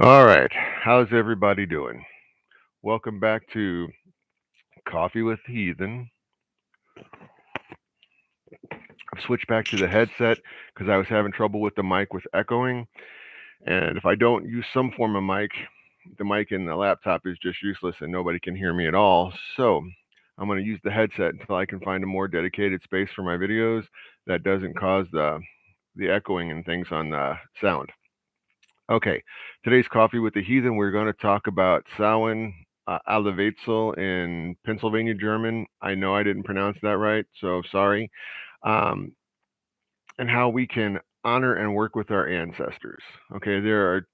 All right. How's everybody doing? Welcome back to Coffee with Heathen. I've switched back to the headset because I was having trouble with the mic with echoing. And if I don't use some form of mic, the mic in the laptop is just useless and nobody can hear me at all. So I'm going to use the headset until I can find a more dedicated space for my videos that doesn't cause the echoing and things on the sound. Okay, today's Coffee with the Heathen, we're going to talk about Samhain, Allerweltsel in Pennsylvania German. I know I didn't pronounce that right, so sorry. Um, and how we can honor and work with our ancestors. Okay, there are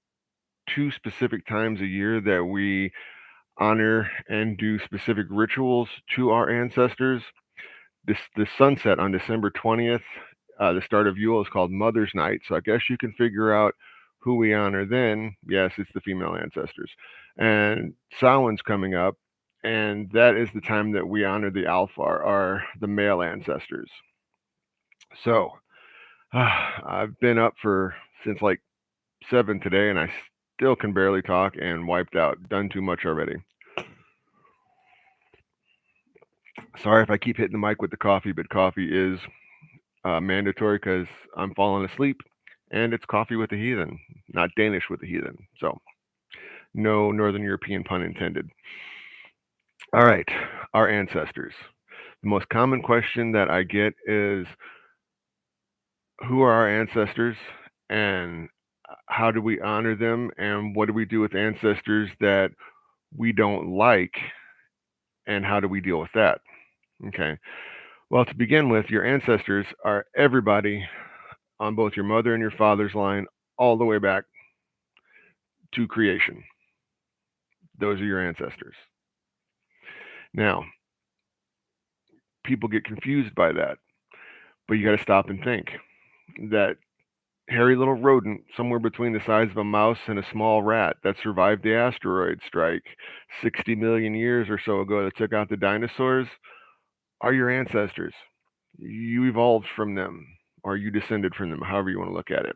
two specific times a year that we honor and do specific rituals to our ancestors. The sunset on December 20th, the start of Yule, is called Mother's Night. So I guess you can figure out who we honor then. Yes, it's the female ancestors. And Samhain's coming up, and that is the time that we honor the Alfar, the male ancestors. So I've been up for since like 7 today, and I still can barely talk and wiped out. Done too much already. Sorry if I keep hitting the mic with the coffee, but coffee is mandatory because I'm falling asleep, and it's Coffee with the Heathen, not Danish with the Heathen. So, no Northern European pun intended. All right, our ancestors. The most common question that I get is, who are our ancestors, and how do we honor them, and what do we do with ancestors that we don't like, and how do we deal with that? Okay. Well, to begin with, your ancestors are everybody on both your mother and your father's line, all the way back to creation. Those are your ancestors. Now, people get confused by that, but you got to stop and think that hairy little rodent, somewhere between the size of a mouse and a small rat, that survived the asteroid strike 60 million years or so ago that took out the dinosaurs, are your ancestors. You evolved from them, or you descended from them, however you want to look at it.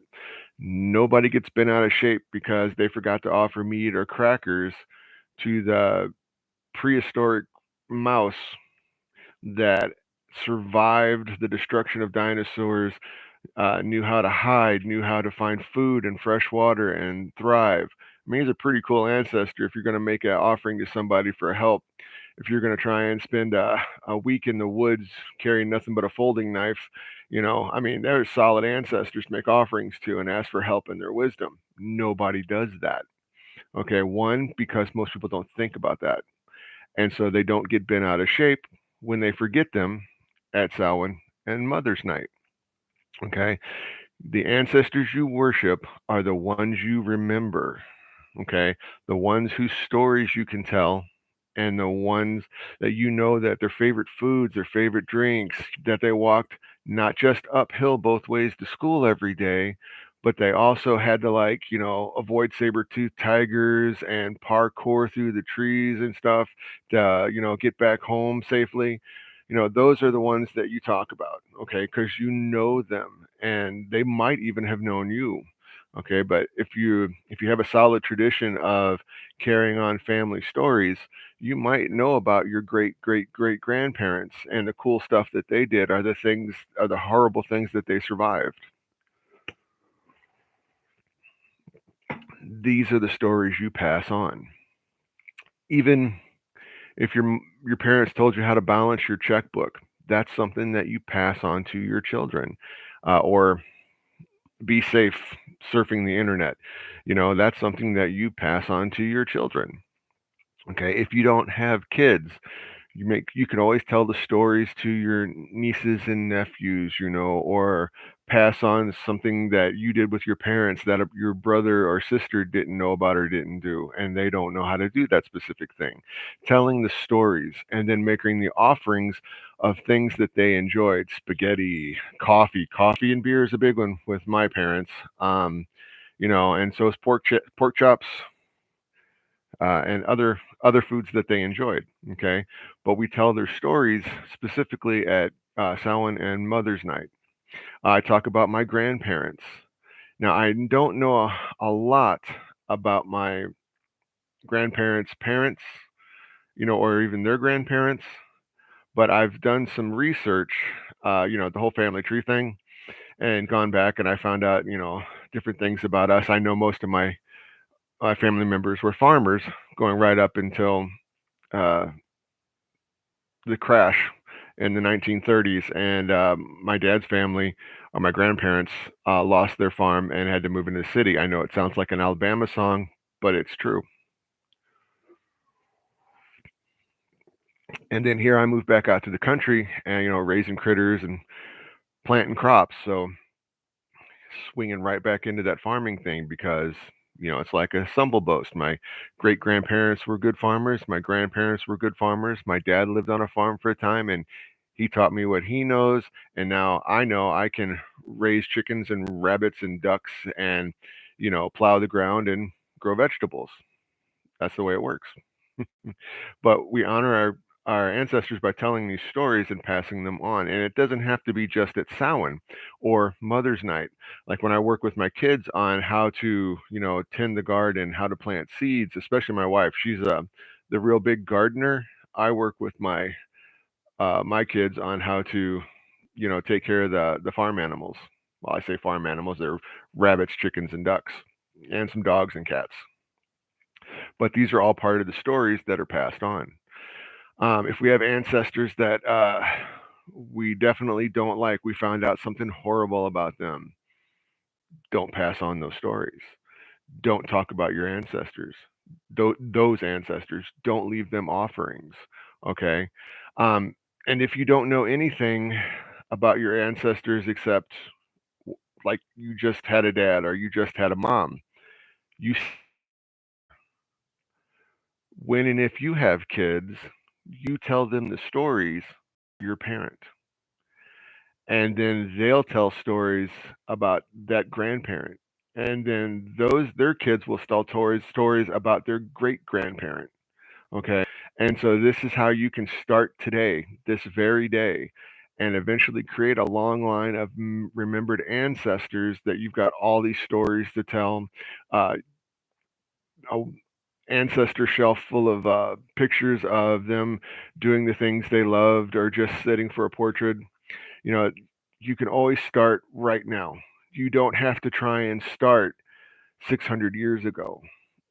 Nobody gets bent out of shape because they forgot to offer meat or crackers to the prehistoric mouse that survived the destruction of dinosaurs, knew how to hide, knew how to find food and fresh water and thrive. I mean, he's a pretty cool ancestor if you're going to make an offering to somebody for help. If you're going to try and spend a week in the woods carrying nothing but a folding knife, I mean, there's solid ancestors to make offerings to and ask for help and their wisdom. Nobody does that. Okay, one, because most people don't think about that. And so they don't get bent out of shape when they forget them at Samhain and Mother's Night. Okay, the ancestors you worship are the ones you remember. Okay, the ones whose stories you can tell, and the ones that you know that their favorite foods, their favorite drinks, that they walked not just uphill both ways to school every day, but they also had to, like, avoid saber-toothed tigers and parkour through the trees and stuff to, get back home safely. Those are the ones that you talk about, okay, because you know them and they might even have known you. Okay, but if you have a solid tradition of carrying on family stories, you might know about your great great great grandparents, and the cool stuff that they did are the horrible things that they survived. These are the stories you pass on. Even if your parents told you how to balance your checkbook, that's something that you pass on to your children. Or be safe surfing the internet. That's something that you pass on to your children. Okay, if you don't have kids, you can always tell the stories to your nieces and nephews, or pass on something that you did with your parents that your brother or sister didn't know about or didn't do, and they don't know how to do that specific thing. Telling the stories and then making the offerings of things that they enjoyed: spaghetti, coffee and beer is a big one with my parents. And so is pork chops, and other foods that they enjoyed. Okay, but we tell their stories specifically at Samhain and Mother's Night. I talk about my grandparents. Now I don't know a lot about my grandparents' parents, or even their grandparents. But I've done some research, the whole family tree thing, and gone back and I found out, different things about us. I know most of my family members were farmers, going right up until uh, the crash in the 1930s, and my dad's family, or my grandparents, lost their farm and had to move into the city. I know it sounds like an Alabama song, but it's true. And then here I moved back out to the country, and raising critters and planting crops. So swinging right back into that farming thing because it's like a stumble boast. My great grandparents were good farmers. My grandparents were good farmers. My dad lived on a farm for a time, and he taught me what he knows. And now I know I can raise chickens and rabbits and ducks and plow the ground and grow vegetables. That's the way it works. But we honor our ancestors by telling these stories and passing them on. And it doesn't have to be just at Samhain or Mother's Night. Like when I work with my kids on how to, tend the garden, how to plant seeds, especially my wife, she's the real big gardener. I work with my kids on how to, take care of the farm animals. Well, I say farm animals, they're rabbits, chickens, and ducks, and some dogs and cats. But these are all part of the stories that are passed on. If we have ancestors that we definitely don't like, we found out something horrible about them, don't pass on those stories. Don't talk about your ancestors. Those ancestors, don't leave them offerings. Okay. Um, and if you don't know anything about your ancestors except like you just had a dad or you just had a mom, you when and if you have kids, you tell them the stories of your parent, and then they'll tell stories about that grandparent, and then those their kids will tell stories about their great grandparent. Okay, and so this is how you can start today, this very day, and eventually create a long line of remembered ancestors that you've got all these stories to tell. uh, a ancestor shelf full of pictures of them doing the things they loved or just sitting for a portrait. You know, you can always start right now. You don't have to try and start 600 years ago.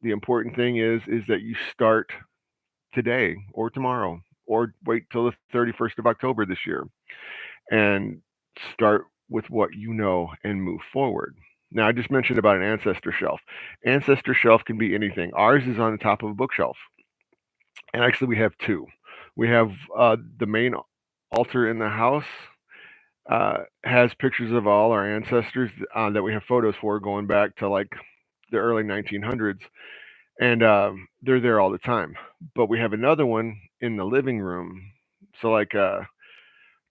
The important thing is that you start today or tomorrow or wait till the 31st of October this year and start with what you know and move forward. Now, I just mentioned about an ancestor shelf. Ancestor shelf can be anything. Ours is on the top of a bookshelf. And actually, we have two. We have the main altar in the house has pictures of all our ancestors that we have photos for going back to like the early 1900s, and they're there all the time. But we have another one in the living room. So, like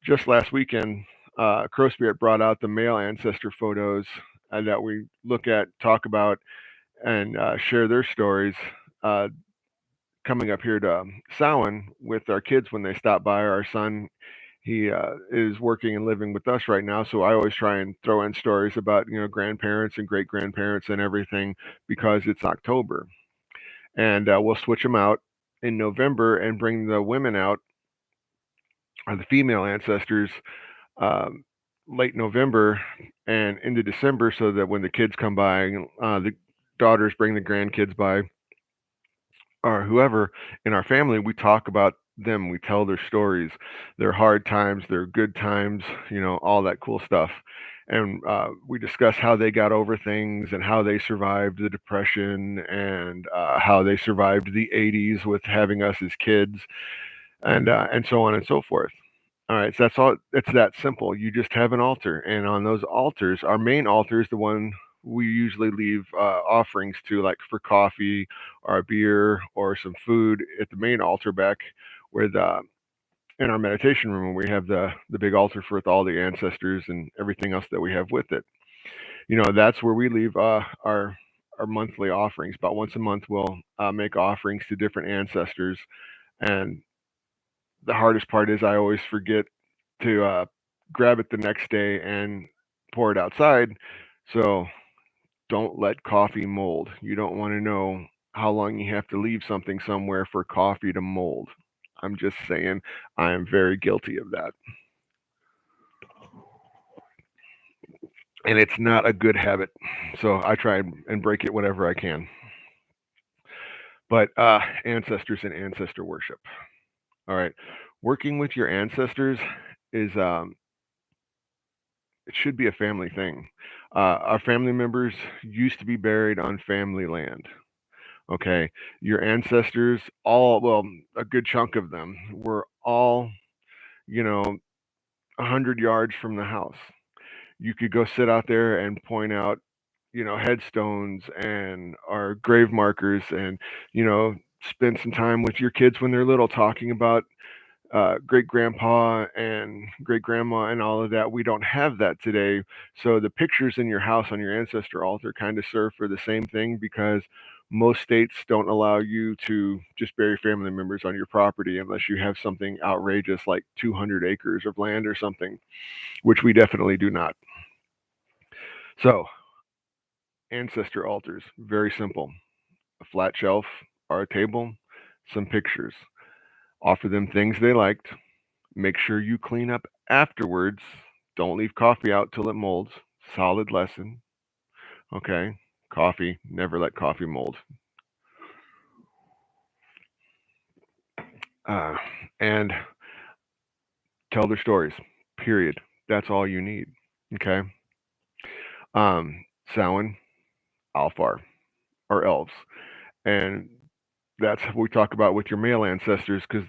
just last weekend, Crow Spirit brought out the male ancestor photos that we look at, talk about, and share their stories. Uh, Coming up here to Samhain with our kids when they stop by. Our son, he is working and living with us right now, so I always try and throw in stories about grandparents and great grandparents and everything because it's October, and we'll switch them out in November and bring the women out or the female ancestors um, late November and into December, so that when the kids come by, the daughters bring the grandkids by or whoever in our family, we talk about them. We tell their stories, their hard times, their good times, all that cool stuff. And we discuss how they got over things and how they survived the Depression and how they survived the 80s with having us as kids and so on and so forth. All right, so that's all. It's that simple. You just have an altar, and on those altars, our main altar is the one we usually leave offerings to, like for coffee or a beer or some food at the main altar back where the in our meditation room we have the big altar for all the ancestors and everything else that we have with it. That's where we leave our monthly offerings. About once a month, we'll make offerings to different ancestors, and the hardest part is I always forget to grab it the next day and pour it outside. So don't let coffee mold. You don't want to know how long you have to leave something somewhere for coffee to mold. I'm just saying, I am very guilty of that. And it's not a good habit. So I try and break it whenever I can. But ancestors and ancestor worship. All right. Working with your ancestors is it should be a family thing. Our family members used to be buried on family land. Okay, your ancestors, all well, a good chunk of them were all, you know, 100 yards from the house. You could go sit out there and point out, headstones and our grave markers, and spend some time with your kids when they're little, talking about great grandpa and great grandma and all of that. We don't have that today. So the pictures in your house on your ancestor altar kind of serve for the same thing, because most states don't allow you to just bury family members on your property unless you have something outrageous like 200 acres of land or something, which we definitely do not. So, ancestor altars, very simple: a flat shelf or a table, some pictures. Offer them things they liked. Make sure you clean up afterwards. Don't leave coffee out till it molds. Solid lesson. Okay. Coffee. Never let coffee mold. Uh, and tell their stories. Period. That's all you need. Okay. Um, Samhain, Alfar, or elves. And that's what we talk about with your male ancestors, because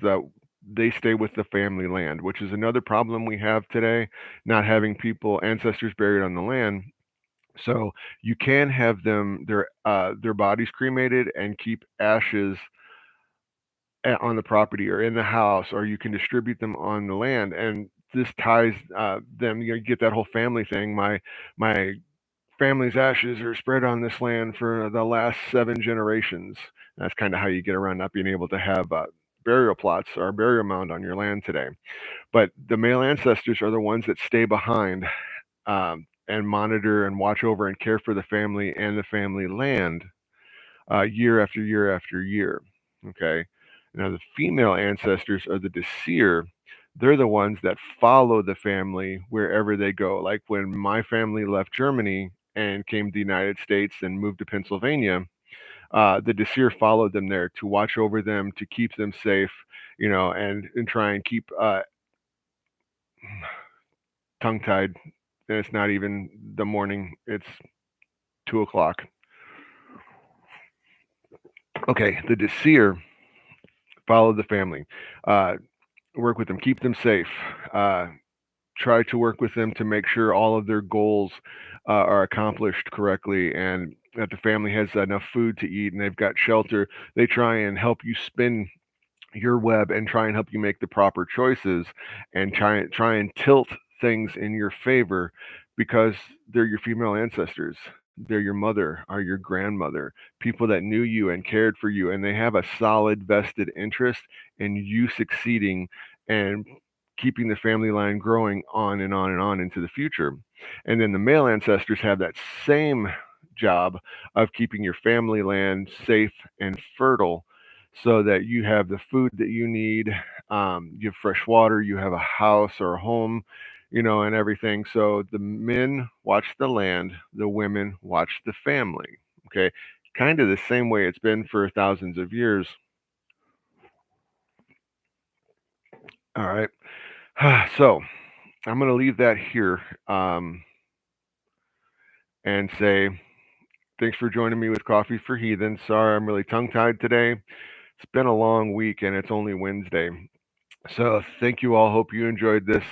they stay with the family land, which is another problem we have today, not having people ancestors buried on the land. So you can have their bodies cremated and keep ashes on the property or in the house, or you can distribute them on the land. And this ties them. You get that whole family thing. My family's ashes are spread on this land for the last 7 generations. That's kind of how you get around not being able to have burial plots or a burial mound on your land today. But the male ancestors are the ones that stay behind, and monitor and watch over and care for the family and the family land year after year after year. Okay. Now, the female ancestors are the Desir. They're the ones that follow the family wherever they go. Like when my family left Germany and came to the United States and moved to Pennsylvania, the Desir followed them there to watch over them, to keep them safe, and try and keep tongue tied. And it's not even the morning, it's 2 o'clock. Okay, the Desir follow the family, uh, work with them, keep them safe, uh, try to work with them to make sure all of their goals are accomplished correctly, and that the family has enough food to eat and they've got shelter. They try and help you spin your web and try and help you make the proper choices, and try and tilt things in your favor, because they're your female ancestors. They're your mother or your grandmother, people that knew you and cared for you, and they have a solid vested interest in you succeeding and keeping the family line growing on and on and on into the future. And then the male ancestors have that same job of keeping your family land safe and fertile, so that you have the food that you need, you have fresh water, you have a house or a home, and everything. So the men watch the land, the women watch the family. Okay. Kind of the same way it's been for thousands of years. All right. So I'm going to leave that here, and say thanks for joining me with Coffee for Heathen. Sorry, I'm really tongue tied today. It's been a long week and it's only Wednesday. So thank you all. Hope you enjoyed this.